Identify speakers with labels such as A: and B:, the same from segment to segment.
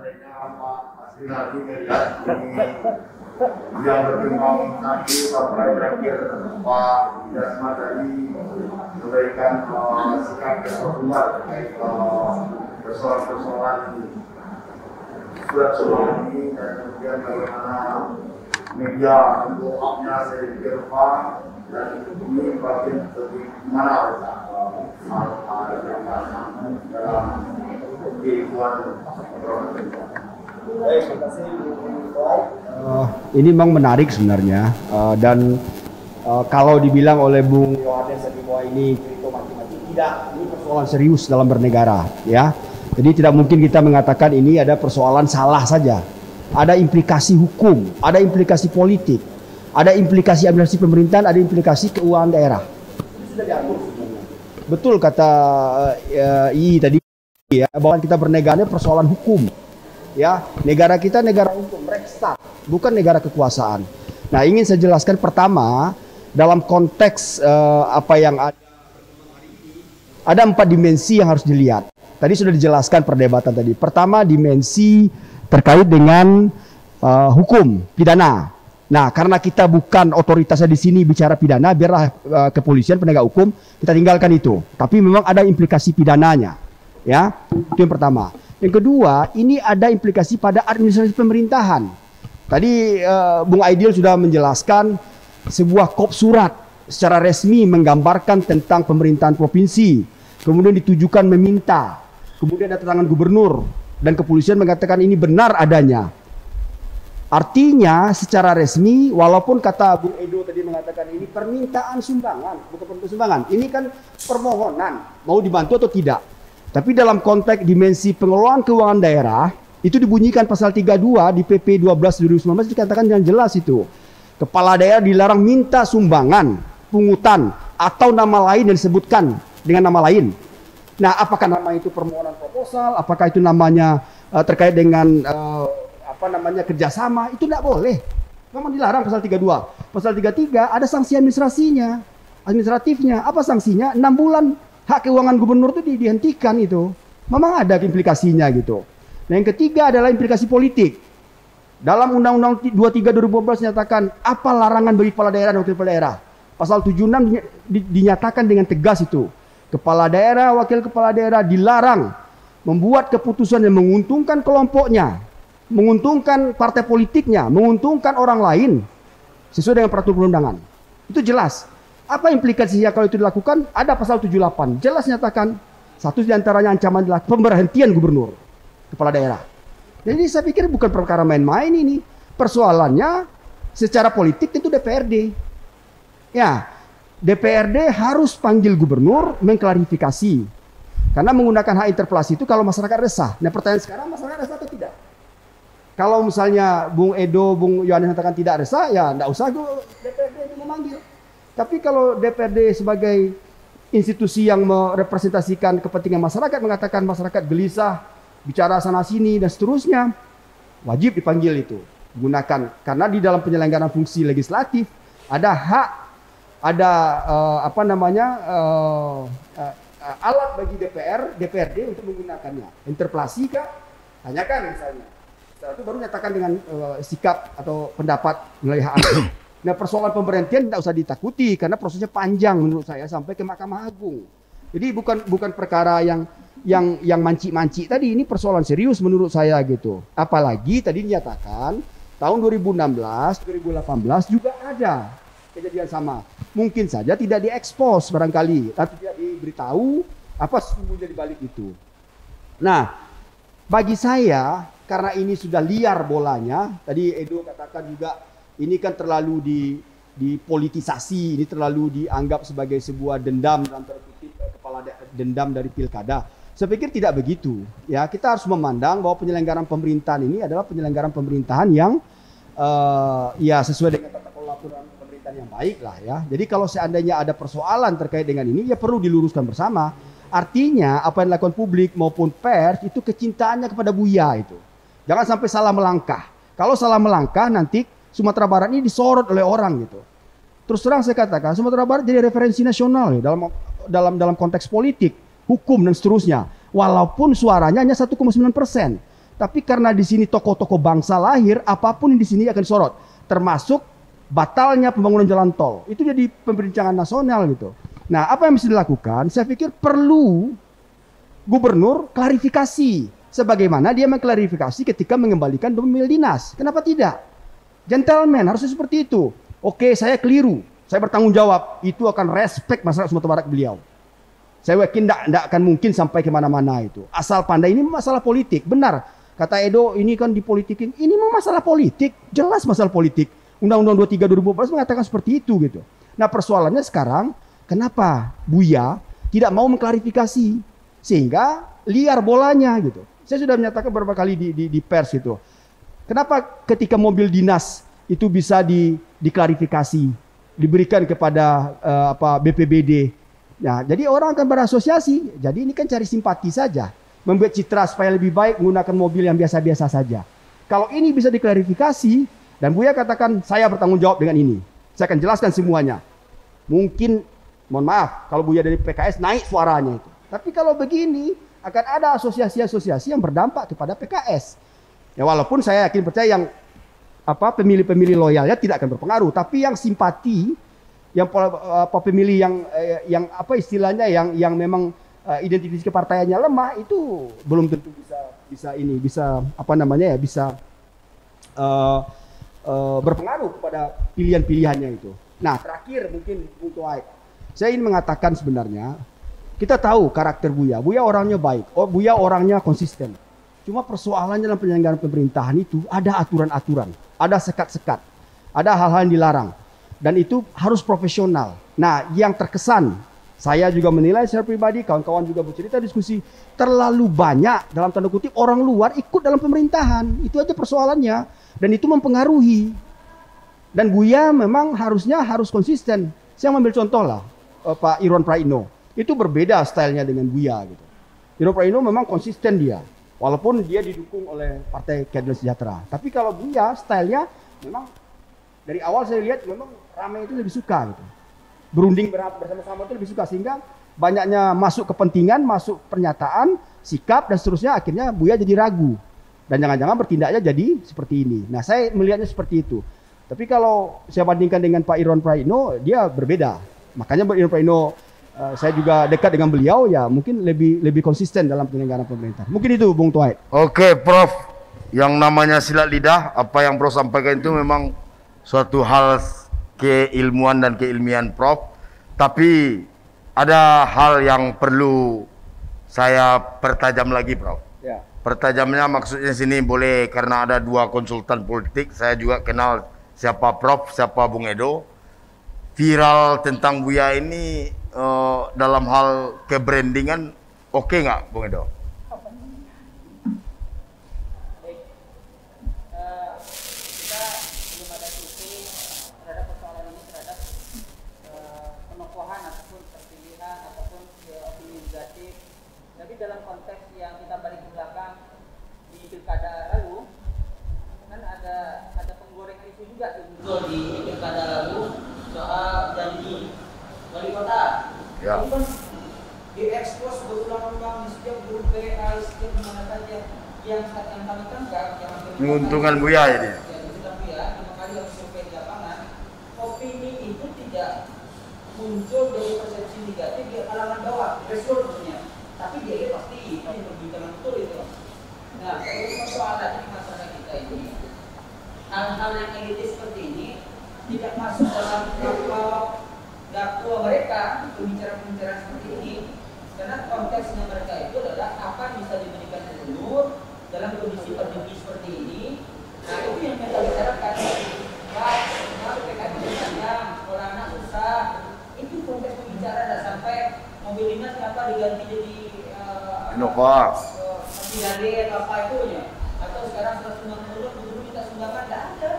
A: seandainya Pak Asrinardi melihat ini yang berkembang tadi terakhir Pak Jasma tadi memberikan sikap keluar terkait persoalan-persoalan surat ini dan kemudian bagaimana media untuk upnya sedikit Pak dan ini bagian lebih mana dalam kehidupan.
B: Ini memang menarik sebenarnya dan kalau dibilang oleh Bung Yohanes tadi bahwa ini cerita mati-mati, tidak, ini persoalan serius dalam bernegara ya. Jadi tidak mungkin kita mengatakan ini ada persoalan salah saja. Ada implikasi hukum, ada implikasi politik, ada implikasi administrasi pemerintahan, ada implikasi keuangan daerah. Itu sudah diatur sebenarnya. Betul kata I tadi ya, bahwa kita bernegara persoalan hukum. Ya, negara kita negara hukum, Rechtsstaat, bukan negara kekuasaan. Nah, ingin saya jelaskan pertama dalam konteks apa yang ada 4 dimensi yang harus dilihat. Tadi sudah dijelaskan perdebatan tadi. Pertama, dimensi terkait dengan hukum pidana. Nah, karena kita bukan otoritasnya di sini bicara pidana, biarlah kepolisian penegak hukum kita tinggalkan itu. Tapi memang ada implikasi pidananya. Ya, itu yang pertama. Yang kedua, ini ada implikasi pada administrasi pemerintahan. Tadi Bung Aidil sudah menjelaskan sebuah kop surat secara resmi menggambarkan tentang pemerintahan provinsi. Kemudian ditujukan meminta. Kemudian ada tangan gubernur dan kepolisian mengatakan ini benar adanya. Artinya secara resmi, walaupun kata Bung Edo tadi mengatakan ini permintaan sumbangan, bukan permintaan sumbangan. Ini kan permohonan, mau dibantu atau tidak. Tapi dalam konteks dimensi pengelolaan keuangan daerah, itu dibunyikan pasal 32 di PP 12/2019 dikatakan dengan jelas itu. Kepala daerah dilarang minta sumbangan, pungutan, atau nama lain yang disebutkan dengan nama lain. Nah, apakah nama itu permohonan proposal, apakah itu namanya terkait dengan kerjasama, itu tidak boleh. Memang dilarang pasal 32. Pasal 33 ada sanksi administratifnya. Apa sanksinya? 6 bulan. Hak keuangan gubernur itu dihentikan itu. Memang ada implikasinya gitu. Nah, yang ketiga adalah implikasi politik. Dalam Undang-Undang 23 2012 dinyatakan apa larangan bagi kepala daerah dan wakil kepala daerah. Pasal 76 dinyatakan dengan tegas itu. Kepala daerah, wakil kepala daerah dilarang membuat keputusan yang menguntungkan kelompoknya, menguntungkan partai politiknya, menguntungkan orang lain sesuai dengan peraturan perundangan. Itu jelas. Apa implikasinya kalau itu dilakukan? Ada pasal 78. Jelas nyatakan satu diantaranya ancaman adalah pemberhentian gubernur, kepala daerah. Jadi saya pikir bukan perkara main-main ini. Persoalannya secara politik itu DPRD. Ya, DPRD harus panggil gubernur mengklarifikasi. Karena menggunakan hak interpelasi itu kalau masyarakat resah. Nah, pertanyaan sekarang masyarakat resah atau tidak? Kalau misalnya Bung Edo, Bung Yohanes katakan tidak resah, ya tidak usah DPRD itu memanggil. Tapi kalau DPRD sebagai institusi yang merepresentasikan kepentingan masyarakat mengatakan masyarakat gelisah, bicara sana sini dan seterusnya, wajib dipanggil itu. Gunakan karena di dalam penyelenggaraan fungsi legislatif ada hak, ada alat bagi DPRD untuk menggunakannya. Interpelasi kah? Tanyakan misalnya. Setelah itu baru nyatakan dengan sikap atau pendapat melalui hak angket. Nah, persoalan pemberhentian tidak usah ditakuti karena prosesnya panjang menurut saya sampai ke Mahkamah Agung. Jadi bukan perkara yang manci-manci tadi, ini persoalan serius menurut saya gitu. Apalagi tadi dinyatakan tahun 2016, 2018 juga ada kejadian sama. Mungkin saja tidak diekspos barangkali, tapi tidak diberitahu apa sesungguhnya di balik itu. Nah, bagi saya karena ini sudah liar bolanya, tadi Edo katakan juga ini kan terlalu dipolitisasi, ini terlalu dianggap sebagai sebuah dendam dalam tanda kutip dendam dari pilkada. Saya pikir tidak begitu. Ya, kita harus memandang bahwa penyelenggaraan pemerintahan ini adalah penyelenggaraan pemerintahan yang ya sesuai dengan tata kelola pemerintahan yang baik lah ya. Jadi kalau seandainya ada persoalan terkait dengan ini ya perlu diluruskan bersama. Artinya apa yang dilakukan publik maupun pers itu kecintaannya kepada Buya itu. Jangan sampai salah melangkah. Kalau salah melangkah nanti Sumatera Barat ini disorot oleh orang gitu. Terus terang saya katakan Sumatera Barat jadi referensi nasional ya, dalam konteks politik, hukum dan seterusnya. Walaupun suaranya hanya 1,9%. Tapi karena di sini tokoh-tokoh bangsa lahir, apapun di sini akan disorot, termasuk batalnya pembangunan jalan tol. Itu jadi pembicaraan nasional gitu. Nah, apa yang mesti dilakukan? Saya pikir perlu gubernur klarifikasi, sebagaimana dia mengklarifikasi ketika mengembalikan domain dinas. Kenapa tidak? Gentleman harusnya seperti itu. Oke, saya keliru, saya bertanggung jawab. Itu akan respect masyarakat Sumatera Barat beliau. Saya yakin tidak akan mungkin sampai kemana-mana itu. Asal pandai, ini masalah politik. Benar, kata Edo, ini kan dipolitikin. Ini mau masalah politik, jelas masalah politik. Undang-Undang 23 2014 mengatakan seperti itu gitu. Nah, persoalannya sekarang, kenapa Buya tidak mau mengklarifikasi sehingga liar bolanya gitu. Saya sudah menyatakan beberapa kali di pers itu. Kenapa ketika mobil dinas itu bisa diklarifikasi, diberikan kepada BPBD. Nah, jadi orang akan berasosiasi. Jadi ini kan cari simpati saja, membuat citra supaya lebih baik menggunakan mobil yang biasa-biasa saja. Kalau ini bisa diklarifikasi dan Buya katakan saya bertanggung jawab dengan ini, saya akan jelaskan semuanya. Mungkin, mohon maaf, kalau Buya dari PKS naik suaranya itu. Tapi kalau begini, akan ada asosiasi-asosiasi yang berdampak kepada PKS. Ya walaupun saya yakin percaya yang pemilih-pemilih loyalnya tidak akan berpengaruh, tapi yang simpati, yang pemilih yang apa istilahnya yang memang identifikasi kepartaiannya lemah itu belum tentu bisa berpengaruh kepada pilihan-pilihannya itu. Nah, terakhir mungkin Bung Tuaik, saya ingin mengatakan sebenarnya kita tahu karakter Buya. Buya orangnya baik. Buya orangnya konsisten. Cuma persoalannya dalam penyelenggaraan pemerintahan itu ada aturan-aturan, ada sekat-sekat, ada hal-hal yang dilarang. Dan itu harus profesional. Nah, yang terkesan, saya juga menilai secara pribadi, kawan-kawan juga bercerita diskusi, terlalu banyak dalam tanda kutip orang luar ikut dalam pemerintahan. Itu aja persoalannya. Dan itu mempengaruhi. Dan Buya memang harus konsisten. Saya ambil contoh lah, Pak Irwan Praitno. Itu berbeda stylenya dengan Buya gitu. Irwan Praitno memang konsisten dia, walaupun dia didukung oleh Partai Keadilan Sejahtera. Tapi kalau Buya stylenya memang dari awal saya lihat memang ramai itu lebih suka gitu. Berunding bersama-sama itu lebih suka, sehingga banyaknya masuk kepentingan, masuk pernyataan, sikap dan seterusnya, akhirnya Buya jadi ragu. Dan jangan-jangan bertindaknya jadi seperti ini. Nah, saya melihatnya seperti itu. Tapi kalau saya bandingkan dengan Pak Irwan Praitno, dia berbeda. Makanya Irwan Praitno, saya juga dekat dengan beliau, ya mungkin lebih konsisten dalam penyelenggaraan pemerintahan. Mungkin itu Bung Tuaik.
C: Oke, Prof. Yang namanya silat lidah, apa yang Prof sampaikan itu memang suatu hal keilmuan dan keilmian Prof. Tapi ada hal yang perlu saya pertajam lagi, Prof.
B: Ya.
C: Pertajamnya maksudnya sini boleh karena ada dua konsultan politik, saya juga kenal siapa Prof, siapa Bung Edo. Viral tentang Buya ini dalam hal kebrandingan oke nggak, Bung Edo?
D: Kita belum ada survei terhadap persoalan ini, terhadap penokohan ataupun perpilihan ataupun opini negatif. Tapi dalam konteks yang kita balik ke belakang di pilkada lalu, kan ada penggorengan isu juga tuh di pilkada lalu soal janji wali kota.
C: Ya.
D: Itu kan diekspos berulang-ulang di setiap grup WA, setiap mana saja yang kami tangkap, yang
C: Menguntungkan Buya ini.
D: Ya, menguntungkan Buya, 5 kali yang survei di lapangan, opini itu tidak muncul dari persepsi negatif di kalangan bawah, resur maksudnya. Tapi dia pasti itu yang berbicara betul itu. Nah, kalau persoalannya di masyarakat kita ini, hal-hal yang elitis seperti ini tidak masuk dalam dakwah mereka, pembicaraan-pembicaraan seperti ini, karena konteksnya mereka itu adalah apa yang bisa diberikan gubernur dalam kondisi pandemi seperti ini. Nah, itu yang kita bicarakan. Pak, kalau PKB panjang, orang anak susah, itu konteks pembicaraan. Sampai mobil dinas kenapa diganti jadi
C: Innova,
D: dari apa itu ya? Atau sekarang 190 gubernur minta sumbangan, tidak ada.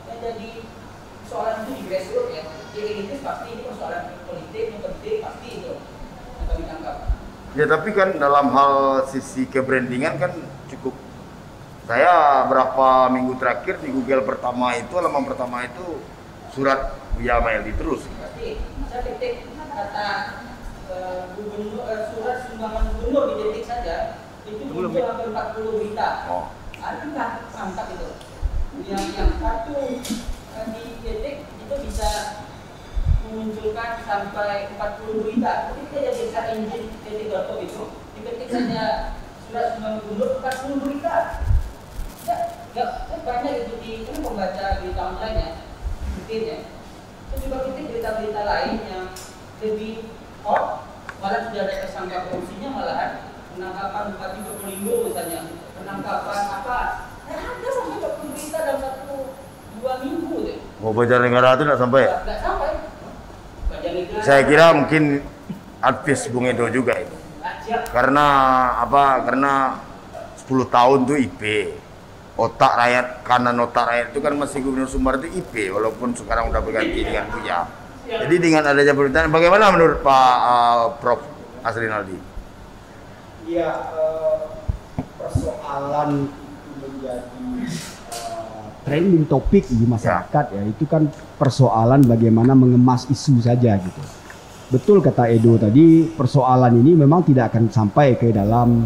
D: Yang jadi soalan itu di grassroots ya. Jadi ini pasti ini persoalan politik yang penting, pasti itu yang kami tangkap.
C: ya tapi kan dalam hal sisi kebrandingan kan cukup. Saya berapa minggu terakhir di Google pertama itu, halaman pertama itu surat Buya Maeldi terus.
D: Pasti, saya ketik kata gubernur, surat sumbangan gubernur di detik saja, itu muncul hampir 40 berita. Ada nggak angkat itu? Yang satu di detik itu bisa memunculkan sampai 40 berita. Jadi kita jadi bisa engine detik.com itu diketik saja surat Sumbangan Gubernur 40 berita. Ya, banyak itu di kan membaca berita online ya, mungkin. Terus juga kita berita-berita lain yang lebih hot, malah sudah ada tersangka korupsinya malahan penangkapan Bupati Probolinggo misalnya, penangkapan apa? Ada sampai 40 berita dalam 1-2 minggu deh.
C: Mau baca negara itu nggak sampai?
D: Nggak sampai. Baca negara.
C: Saya kira mungkin advis Bung Edo juga itu. Karena apa? Karena 10 tahun tuh IP. Otak rakyat, kanan otak rakyat itu kan masih Gubernur Sumbar itu IP, walaupun sekarang udah berganti dengan Buya. Jadi dengan adanya pemerintahan, bagaimana menurut Pak Prof. Asrinaldi?
B: Iya, persoalan menjadi trending topik di masyarakat ya itu kan persoalan bagaimana mengemas isu saja gitu. Betul kata Edo tadi, persoalan ini memang tidak akan sampai ke dalam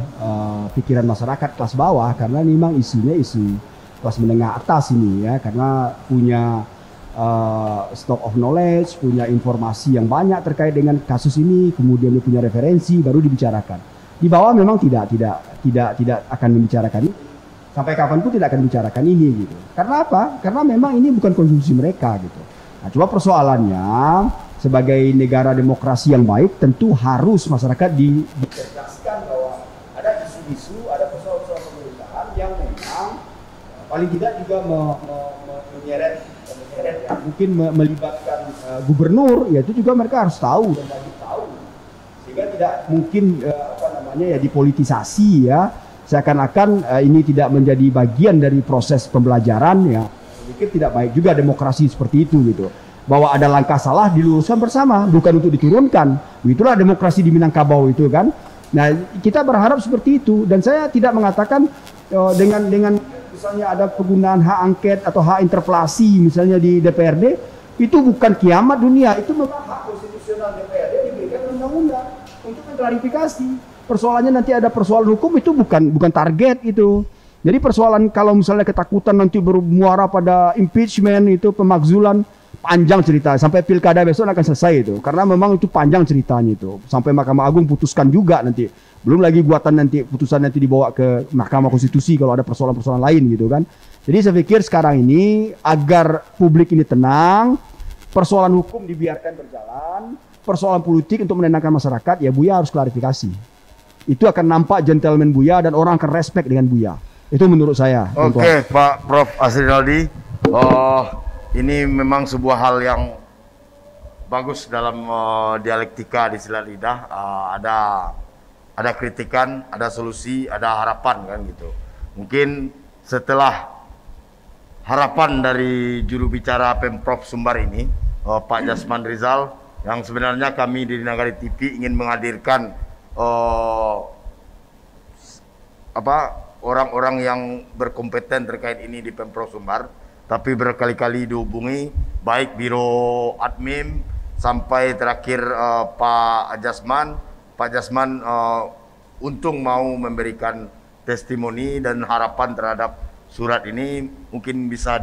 B: pikiran masyarakat kelas bawah karena memang isunya isu kelas menengah atas ini ya, karena punya stock of knowledge, punya informasi yang banyak terkait dengan kasus ini, kemudian dia punya referensi baru dibicarakan. Di bawah memang tidak akan membicarakan ini. Sampai kapanpun tidak akan membicarakan ini gitu. Karena apa? Karena memang ini bukan konsumsi mereka gitu. Nah, coba persoalannya sebagai negara demokrasi yang baik tentu harus masyarakat dicerdaskan bahwa ada isu-isu, ada persoalan-persoalan pemerintahan yang memang paling tidak juga menyeret ya, mungkin melibatkan gubernur, ya itu juga mereka harus tahu dan wajib tahu sehingga tidak mungkin dipolitisasi ya, seakan-akan ini tidak menjadi bagian dari proses pembelajaran ya. Saya pikir tidak baik juga demokrasi seperti itu gitu. Bahwa ada langkah salah diluruskan bersama, bukan untuk diturunkan. Itulah demokrasi di Minangkabau itu kan. Nah, kita berharap seperti itu dan saya tidak mengatakan dengan misalnya ada penggunaan hak angket atau hak interpelasi misalnya di DPRD itu bukan kiamat dunia, itu memang hak konstitusional DPRD diberikan undang-undang untuk mengklarifikasi. Persoalannya nanti ada persoalan hukum itu bukan target itu. Jadi persoalan kalau misalnya ketakutan nanti bermuara pada impeachment itu pemakzulan, panjang cerita sampai pilkada besok akan selesai itu karena memang itu panjang ceritanya itu sampai Mahkamah Agung putuskan juga nanti, belum lagi buatan nanti putusan nanti dibawa ke Mahkamah Konstitusi kalau ada persoalan-persoalan lain gitu kan. Jadi saya pikir sekarang ini agar publik ini tenang, persoalan hukum dibiarkan berjalan, persoalan politik untuk menenangkan masyarakat ya Buya harus klarifikasi. Itu akan nampak gentleman Buya dan orang akan respect dengan Buya. Itu menurut saya.
C: Oke, Pak Prof. Asrinaldi. Ini memang sebuah hal yang bagus dalam dialektika di silat lidah. Ada kritikan, ada solusi, ada harapan kan gitu. Mungkin setelah harapan dari juru bicara Pemprov Sumbar ini, Pak Jasman Rizal, yang sebenarnya kami di Nagari TV ingin menghadirkan orang-orang yang berkompeten terkait ini di Pemprov Sumbar. Tapi berkali-kali dihubungi baik Biro Admin sampai terakhir Pak Jasman. Pak Jasman untung mau memberikan testimoni dan harapan terhadap surat ini mungkin bisa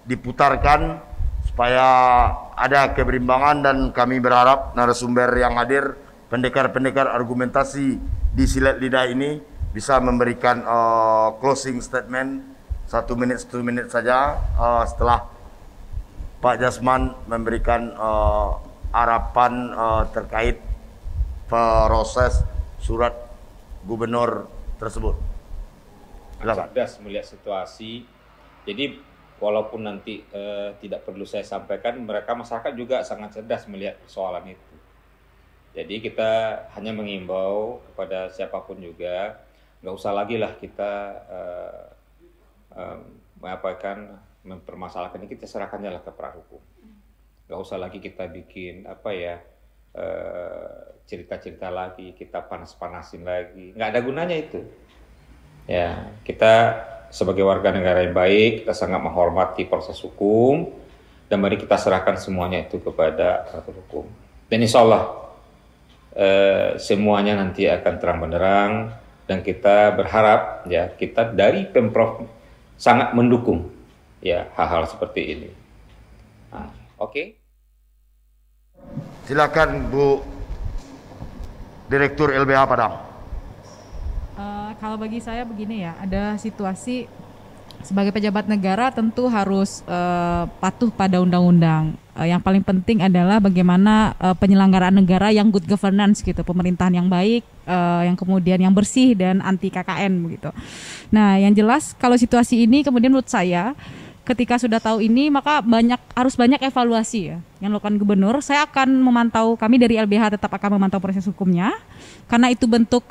C: diputarkan supaya ada keberimbangan, dan kami berharap narasumber yang hadir, pendekar-pendekar argumentasi di silat lidah ini bisa memberikan closing statement 1 menit saja setelah Pak Jasman memberikan harapan terkait proses surat gubernur tersebut. Silakan.
E: Cerdas melihat situasi. Jadi walaupun nanti tidak perlu saya sampaikan, mereka masyarakat juga sangat cerdas melihat persoalan itu. Jadi kita hanya mengimbau kepada siapapun juga, nggak usah lagi lah kita mempermasalahkan ini, kita serahkannya lah ke pra hukum. Gak usah lagi kita bikin cerita-cerita lagi, kita panas-panasin lagi, nggak ada gunanya itu. Ya, kita sebagai warga negara yang baik, kita sangat menghormati proses hukum, dan mari kita serahkan semuanya itu kepada hukum. Dan insya Allah semuanya nanti akan terang benderang, dan kita berharap ya kita dari Pemprov sangat mendukung ya hal-hal seperti ini. Nah, oke.
C: Silakan Bu Direktur LBH Padang.
F: Kalau bagi saya begini ya, ada situasi sebagai pejabat negara tentu harus patuh pada undang-undang. Yang paling penting adalah bagaimana penyelenggaraan negara yang good governance gitu, pemerintahan yang baik, yang kemudian yang bersih dan anti KKN begitu. Nah, yang jelas kalau situasi ini kemudian menurut saya ketika sudah tahu ini maka harus banyak evaluasi ya yang dilakukan gubernur. Saya akan memantau, kami dari LBH tetap akan memantau proses hukumnya karena itu bentuk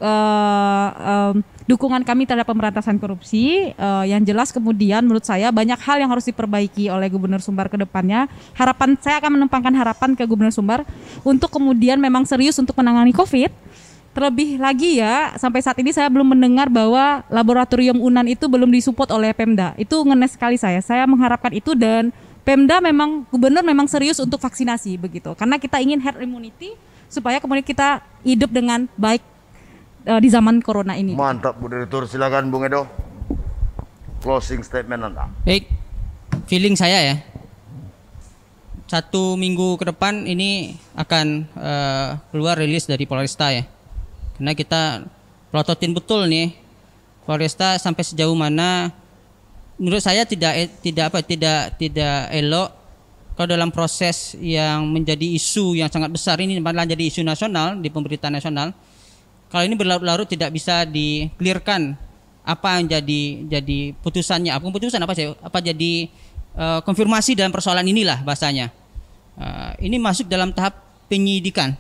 F: dukungan kami terhadap pemberantasan korupsi. Yang jelas kemudian menurut saya banyak hal yang harus diperbaiki oleh Gubernur Sumbar ke depannya. Harapan saya akan menumpangkan harapan ke Gubernur Sumbar untuk kemudian memang serius untuk menangani COVID. Terlebih lagi ya, sampai saat ini saya belum mendengar bahwa laboratorium UNAN itu belum disupport oleh Pemda. Itu ngenes sekali saya. Saya mengharapkan itu dan Pemda memang, Gubernur memang serius untuk vaksinasi begitu. Karena kita ingin herd immunity supaya kemudian kita hidup dengan baik di zaman corona ini.
C: Mantap Bu Direktur, silakan Bung Edo. Closing statement Anda.
G: Baik, feeling saya ya. 1 minggu ke depan ini akan keluar rilis dari Polresta ya. Karena kita pelototin betul nih Polresta sampai sejauh mana menurut saya tidak elok kalau dalam proses yang menjadi isu yang sangat besar ini malah jadi isu nasional di pemberitaan nasional. Kalau ini berlarut-larut tidak bisa di-clearkan apa yang jadi putusannya, apa jadi konfirmasi dalam persoalan inilah bahasanya. Ini masuk dalam tahap penyelidikan.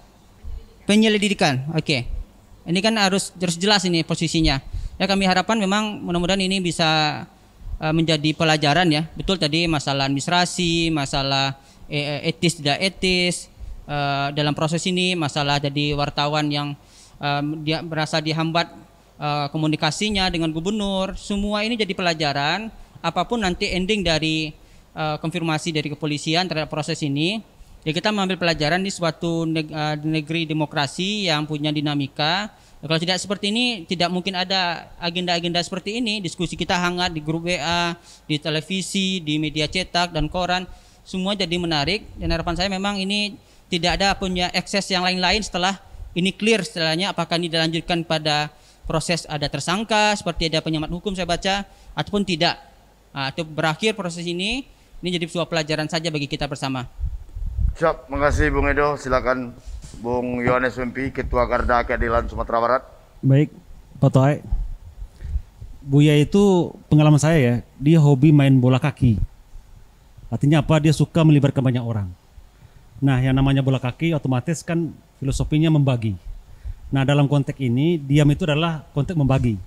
G: Oke. Ini kan harus jelas ini posisinya. Ya kami harapkan memang mudah-mudahan ini bisa menjadi pelajaran ya. Betul tadi masalah administrasi, masalah etis tidak etis dalam proses ini, masalah jadi wartawan yang dia merasa dihambat komunikasinya dengan gubernur. Semua ini jadi pelajaran. Apapun nanti ending dari konfirmasi dari kepolisian terhadap proses ini, ya kita mengambil pelajaran di suatu negeri demokrasi yang punya dinamika. Kalau tidak seperti ini, tidak mungkin ada agenda-agenda seperti ini. Diskusi kita hangat di grup WA, di televisi, di media cetak dan koran, semua jadi menarik. Dan harapan saya memang ini tidak ada punya ekses yang lain-lain setelah ini clear setelahnya. Apakah ini dilanjutkan pada proses ada tersangka seperti ada pengamat hukum saya baca, ataupun tidak. Atau berakhir proses ini jadi sebuah pelajaran saja bagi kita bersama.
C: Siap, makasih Bung Edo. Silakan Bung Yohanes Wempi, Ketua Garda Keadilan Sumatera Barat.
H: Baik, Pak Toai. Buya itu pengalaman saya ya, dia hobi main bola kaki. Artinya apa? Dia suka melibatkan banyak orang. Nah, yang namanya bola kaki otomatis kan filosofinya membagi. Nah, dalam konteks ini, diam itu adalah konteks membagi.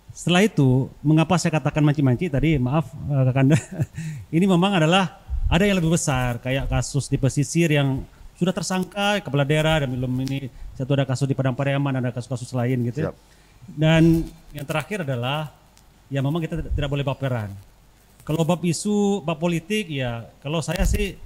H: Setelah itu, mengapa saya katakan manci-manci tadi, maaf Kakanda, ini memang adalah ada yang lebih besar, kayak kasus di pesisir yang sudah tersangka kepala daerah dan belum ini, satu ada kasus di Padang Pariaman, ada kasus-kasus lain gitu.
C: Siap.
H: Dan yang terakhir adalah, ya memang kita tidak boleh baperan. Kalau bab isu, bab politik, ya kalau saya sih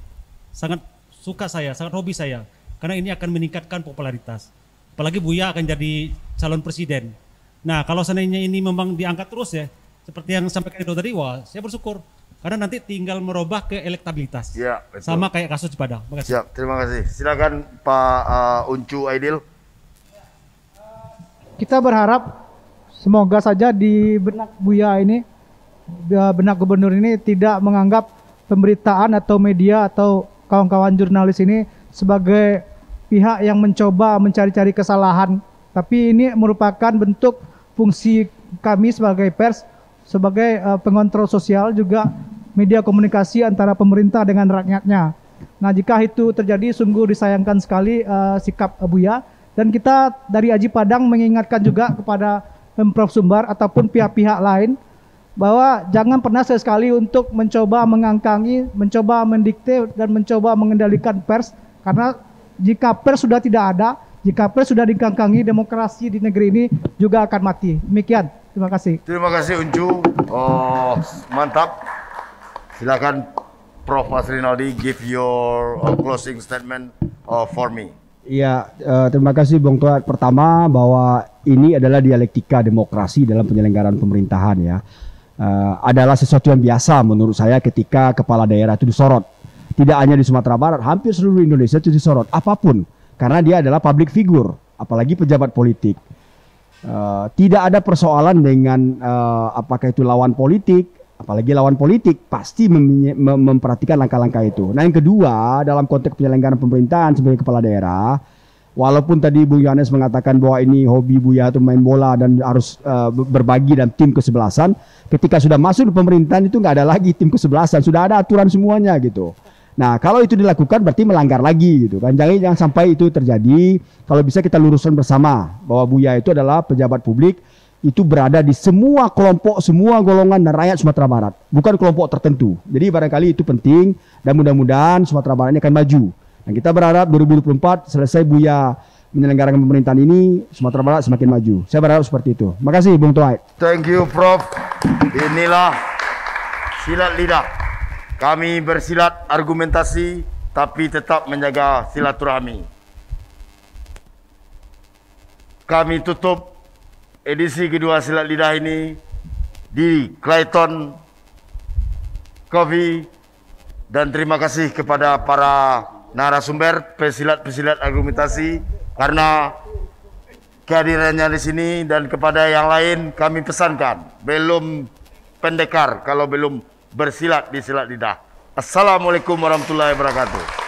H: sangat suka sangat hobi saya, karena ini akan meningkatkan popularitas. Apalagi Buya akan jadi calon presiden. Nah, kalau seandainya ini memang diangkat terus ya, seperti yang sampaikan Edo tadi, wah saya bersyukur. Karena nanti tinggal merubah ke elektabilitas. Ya, betul. Sama kayak kasus di Padang.
C: Siap, terima kasih. Silakan Pak Uncu Aidil.
I: Kita berharap semoga saja di benak Buya ini, benak gubernur ini tidak menganggap pemberitaan atau media atau kawan-kawan jurnalis ini sebagai pihak yang mencoba mencari-cari kesalahan. Tapi ini merupakan bentuk fungsi kami sebagai pers, sebagai pengontrol sosial juga media komunikasi antara pemerintah dengan rakyatnya. Nah, jika itu terjadi sungguh disayangkan sekali sikap Buya, dan kita dari Aji Padang mengingatkan juga kepada Pemprov Sumbar ataupun pihak-pihak lain bahwa jangan pernah sekali untuk mencoba mengangkangi, mencoba mendikte dan mencoba mengendalikan pers, karena jika pers sudah tidak ada, jika pers sudah dikangkangi, demokrasi di negeri ini juga akan mati. Demikian. Terima kasih.
C: Terima kasih Uncu. Oh, mantap. Silakan Prof. Asrinaldi, give your closing statement for me.
B: Iya, terima kasih Bung Tuat. Pertama bahwa ini adalah dialektika demokrasi dalam penyelenggaraan pemerintahan ya. Adalah sesuatu yang biasa menurut saya ketika kepala daerah itu disorot. Tidak hanya di Sumatera Barat, hampir seluruh Indonesia itu disorot. Apapun, karena dia adalah public figure, apalagi pejabat politik. Tidak ada persoalan dengan apakah itu lawan politik, apalagi lawan politik pasti memperhatikan langkah-langkah itu. Nah yang kedua, dalam konteks penyelenggaraan pemerintahan sebagai kepala daerah, walaupun tadi Bung Yohanes mengatakan bahwa ini hobi Buya itu main bola dan harus berbagi dan tim kesebelasan, ketika sudah masuk di pemerintahan itu nggak ada lagi tim kesebelasan, sudah ada aturan semuanya gitu. Nah kalau itu dilakukan berarti melanggar lagi gitu kan. Jangan sampai itu terjadi. Kalau bisa kita luruskan bersama bahwa Buya itu adalah pejabat publik, itu berada di semua kelompok, semua golongan dan rakyat Sumatera Barat, bukan kelompok tertentu. Jadi barangkali itu penting dan mudah-mudahan Sumatera Barat ini akan maju. Dan kita berharap 2024 selesai Buya menyelenggarakan pemerintahan ini, Sumatera Barat semakin maju. Saya berharap seperti itu. Makasih Bung Tuai.
C: Thank you Prof. Inilah silat lidah. Kami bersilat argumentasi tapi tetap menjaga silaturahmi. Kami tutup edisi kedua silat lidah ini di Clayton Coffee dan terima kasih kepada para narasumber pesilat-pesilat argumentasi karena kehadirannya di sini, dan kepada yang lain kami pesankan belum pendekar kalau belum bersilat di silat lidah. Assalamualaikum warahmatullahi wabarakatuh.